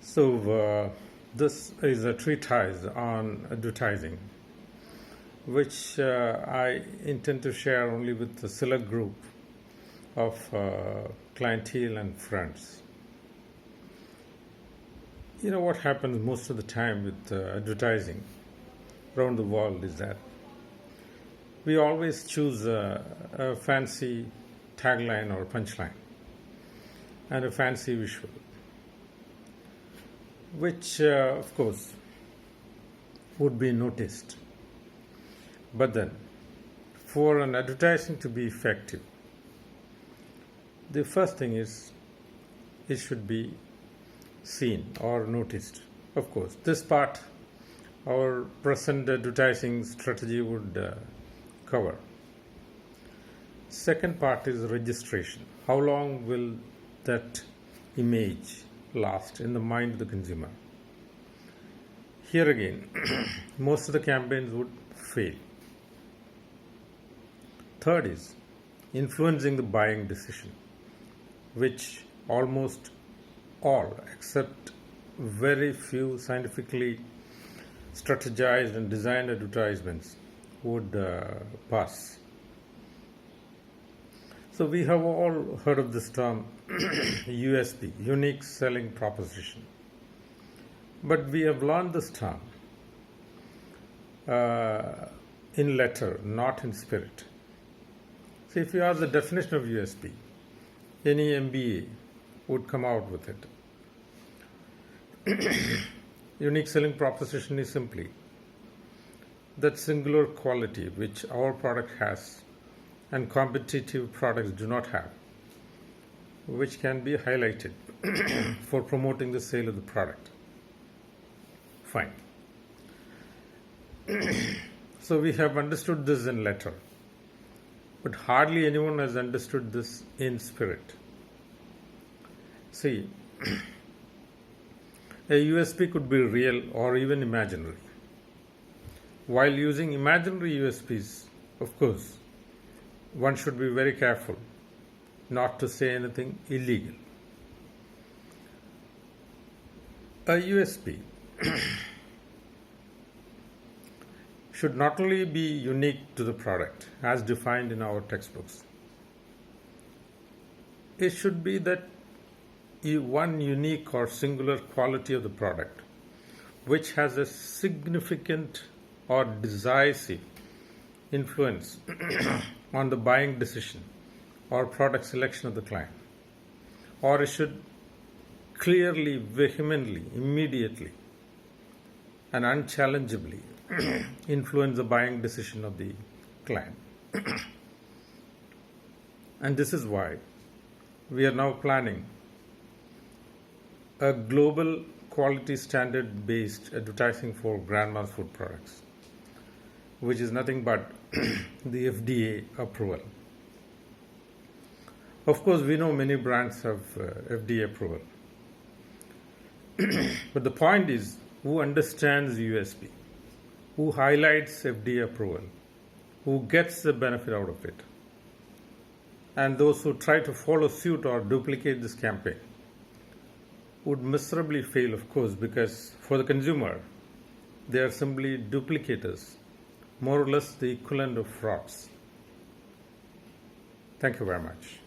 This is a treatise on advertising, which I intend to share only with a select group of clientele and friends. You know what happens most of the time with advertising around the world is that we always choose a fancy tagline or punchline and a fancy visual, which of course would be noticed. But then, for an advertising to be effective, the first thing is it should be seen or noticed. Of course, this part our present advertising strategy would cover. Second part is registration. How long will that image last in the mind of the consumer? Here again, most of the campaigns would fail. Third is influencing the buying decision, which almost all, except very few scientifically strategized and designed advertisements, would pass. So we have all heard of this term USP, unique selling proposition. But we have learned this term in letter, not in spirit. So if you ask the definition of USP, any MBA would come out with it. Unique selling proposition is simply that singular quality which our product has and competitive products do not have, which can be highlighted for promoting the sale of the product. Fine. So we have understood this in letter, but hardly anyone has understood this in spirit. See, a USP could be real or even imaginary. While using imaginary USPs, of course, one should be very careful not to say anything illegal. A USP should not only be unique to the product as defined in our textbooks, it should be that one unique or singular quality of the product which has a significant or decisive influence on the buying decision or product selection of the client. Or it should clearly, vehemently, immediately and unchallengeably influence the buying decision of the client. And this is why we are now planning a global quality standard based advertising for grandma's food products, which is nothing but the FDA approval. Of course, we know many brands have FDA approval. But the point is, who understands USP, who highlights FDA approval, who gets the benefit out of it, and those who try to follow suit or duplicate this campaign would miserably fail, of course, because for the consumer, they are simply duplicators, more or less the equivalent of frauds. Thank you very much.